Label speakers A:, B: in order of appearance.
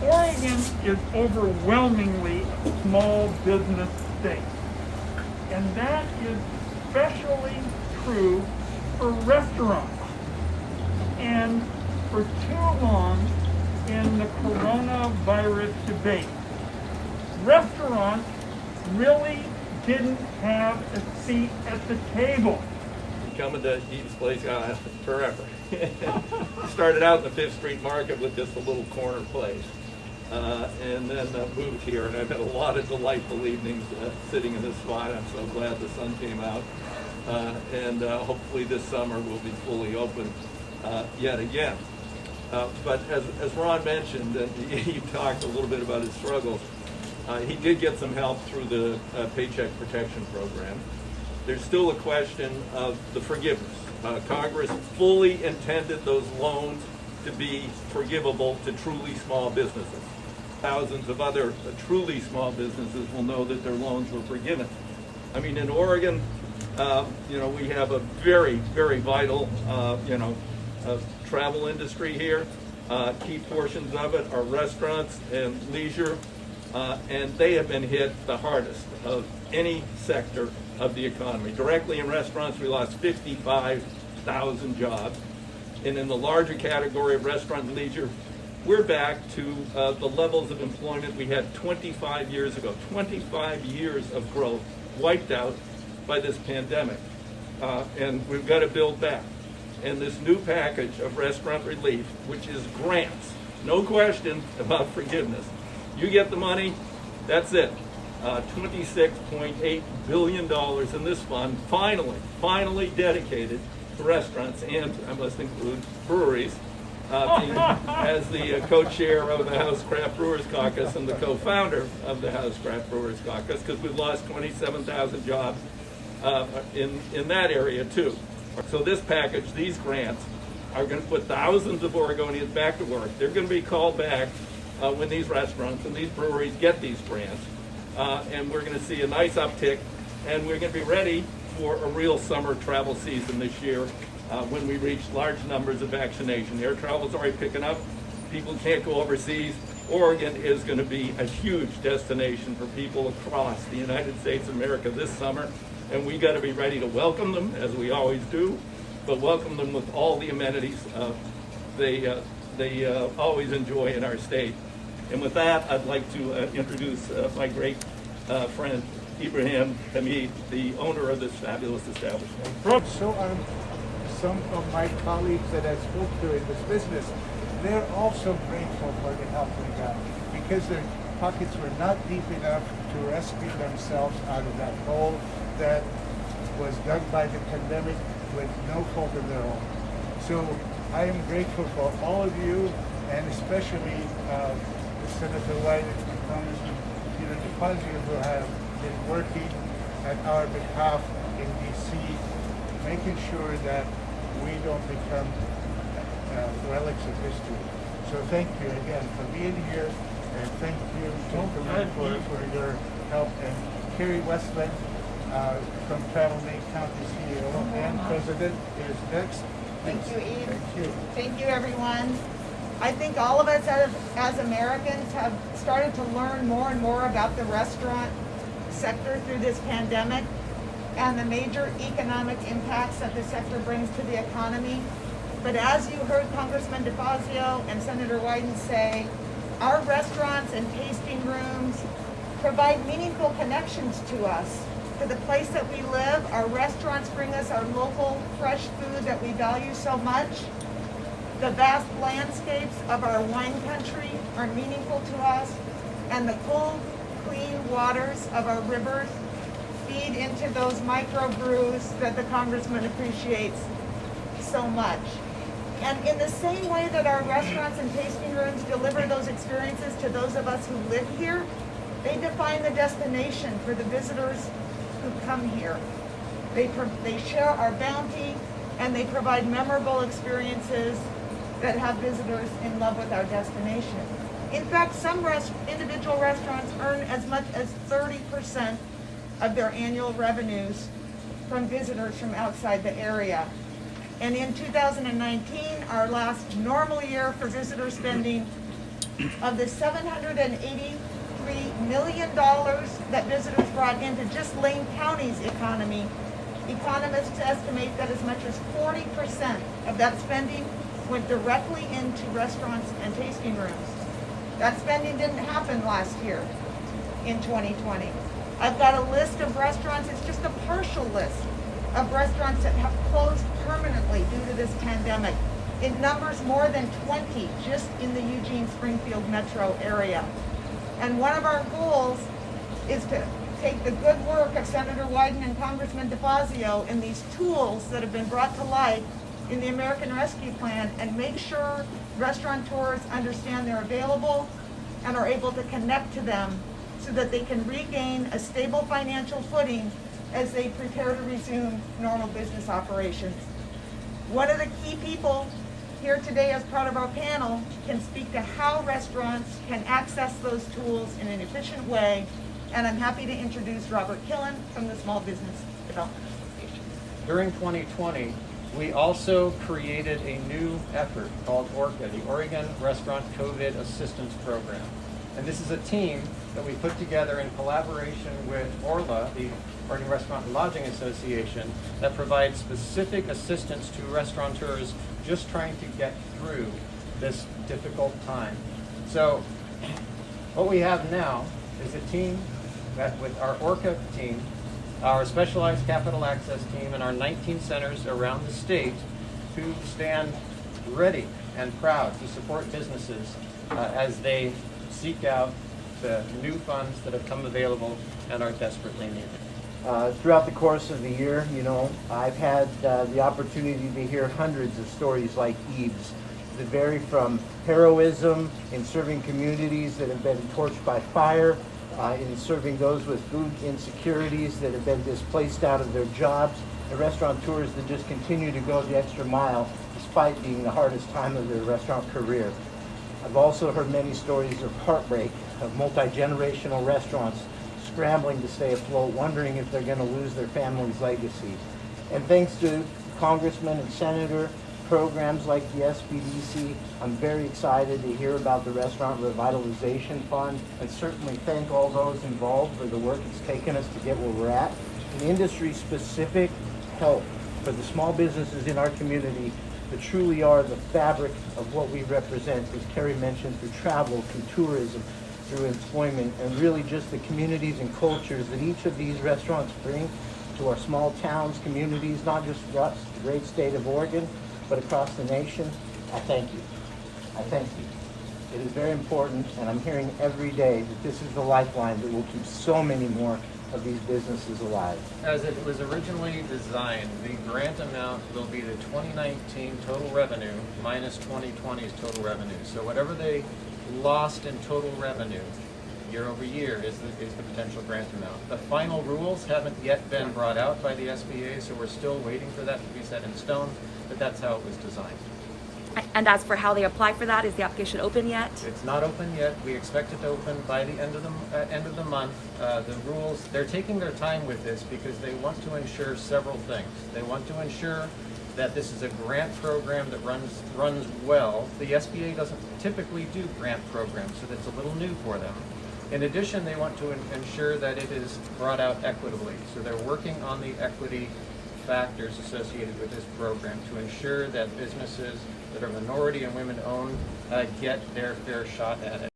A: Oregon is overwhelmingly a small business state, and that is especially true for restaurants. And for too long in the coronavirus debate, restaurants really didn't have a seat at the table.
B: Coming to Eve's Place forever. Started out in the Fifth Street Market with just a little corner place, and then moved here, and I've had a lot of delightful evenings sitting in this spot. I'm so glad the sun came out, and hopefully this summer we'll be fully open yet again. But as Ron mentioned, and he talked a little bit about his struggles, he did get some help through the Paycheck Protection Program. There's still a question of the forgiveness. Congress fully intended those loans to be forgivable to truly small businesses. Thousands of other truly small businesses will know that their loans were forgiven. I mean, in Oregon, we have a very, very vital, travel industry here. Key portions of it are restaurants and leisure, and they have been hit the hardest of any sector of the economy. Directly in restaurants, we lost 55,000 jobs. And in the larger category of restaurant and leisure, we're back to the levels of employment we had 25 years ago. 25 years of growth wiped out by this pandemic. And we've got to build back. And this new package of restaurant relief, which is grants, no question about forgiveness. You get the money, that's it. $26.8 billion in this fund, finally dedicated to restaurants, and I must include breweries, as the co-chair of the House Craft Brewers Caucus and the co-founder of the House Craft Brewers Caucus, because we've lost 27,000 jobs in that area too. So this package, these grants, are going to put thousands of Oregonians back to work. They're going to be called back when these restaurants and these breweries get these grants. And we're going to see a nice uptick, and we're going to be ready for a real summer travel season this year when we reach large numbers of vaccination. Air travel is already picking up. People can't go overseas. Oregon is going to be a huge destination for people across the United States of America this summer, and we got to be ready to welcome them, as we always do, but welcome them with all the amenities they always enjoy in our state. And with that, I'd like to introduce my great friend, Ibrahim Hamide, the owner of this fabulous establishment.
C: So some of my colleagues that I spoke to in this business, they're also grateful for the help we got, because their pockets were not deep enough to rescue themselves out of that hole that was dug by the pandemic with no fault of their own. So I am grateful for all of you, and especially Senator Wyden and Congressman Peter Defazio, who have been working at our behalf in D.C., making sure that we don't become relics of history. So thank you again for being here, and thank you, gentlemen, for your help. And Kari Westlund from Travel Maine County CEO and President is next.
D: Thank you, Eve.
C: Thank you.
D: Thank you, everyone. I think all of us as Americans have started to learn more and more about the restaurant sector through this pandemic and the major economic impacts that the sector brings to the economy. But as you heard Congressman Defazio and Senator Wyden say, our restaurants and tasting rooms provide meaningful connections to us, to the place that we live. Our restaurants bring us our local fresh food that we value so much. The vast landscapes of our wine country are meaningful to us, and the cool, clean waters of our rivers feed into those microbrews that the Congressman appreciates so much. And in the same way that our restaurants and tasting rooms deliver those experiences to those of us who live here, they define the destination for the visitors who come here. They share our bounty, and they provide memorable experiences that have visitors in love with our destination. In fact, some individual restaurants earn as much as 30% of their annual revenues from visitors from outside the area. And in 2019, our last normal year for visitor spending, of the $783 million that visitors brought into just Lane County's economy, economists estimate that as much as 40% of that spending went directly into restaurants and tasting rooms. That spending didn't happen last year in 2020. I've got a list of restaurants, it's just a partial list of restaurants that have closed permanently due to this pandemic. It numbers more than 20 just in the Eugene-Springfield metro area. And one of our goals is to take the good work of Senator Wyden and Congressman Defazio and these tools that have been brought to light in the American Rescue Plan and make sure restaurateurs understand they're available and are able to connect to them so that they can regain a stable financial footing as they prepare to resume normal business operations. One of the key people here today as part of our panel can speak to how restaurants can access those tools in an efficient way, and I'm happy to introduce Robert Killen from the Small Business Development Association.
E: During 2020, we also created a new effort called ORCA, the Oregon Restaurant COVID Assistance Program. And this is a team that we put together in collaboration with ORLA, the Oregon Restaurant and Lodging Association, that provides specific assistance to restaurateurs just trying to get through this difficult time. So what we have now is a team that with our ORCA team, our specialized capital access team, and our 19 centers around the state who stand ready and proud to support businesses as they seek out the new funds that have come available and are desperately needed.
F: Throughout the course of the year, I've had the opportunity to hear hundreds of stories like Eve's that vary from heroism in serving communities that have been torched by fire, in serving those with food insecurities that have been displaced out of their jobs, and restaurateurs that just continue to go the extra mile despite being the hardest time of their restaurant career. I've also heard many stories of heartbreak, of multi-generational restaurants scrambling to stay afloat, wondering if they're going to lose their family's legacy. And thanks to Congressman and Senator, programs like the SBDC, I'm very excited to hear about the Restaurant Revitalization Fund, and certainly thank all those involved for the work it's taken us to get where we're at. An industry-specific help for the small businesses in our community that truly are the fabric of what we represent, as Kari mentioned, through travel, through tourism, through employment, and really just the communities and cultures that each of these restaurants bring to our small towns, communities, not just across the great state of Oregon, but across the nation. I thank you. I thank you. It is very important, and I'm hearing every day that this is the lifeline that will keep so many more of these businesses alive.
E: As it was originally designed, the grant amount will be the 2019 total revenue minus 2020's total revenue. So whatever they lost in total revenue year over year is the potential grant amount. The final rules haven't yet been brought out by the SBA, so we're still waiting for that to be set in stone, but that's how it was designed.
G: And as for how they apply for that, is the application open yet?
E: It's not open yet. We expect it to open by the end of the month. The rules, they're taking their time with this because they want to ensure several things. They want to ensure that this is a grant program that runs well. The SBA doesn't typically do grant programs, so that's a little new for them. In addition, they want to ensure that it is brought out equitably. So they're working on the equity factors associated with this program to ensure that businesses that are minority and women-owned get their fair shot at it.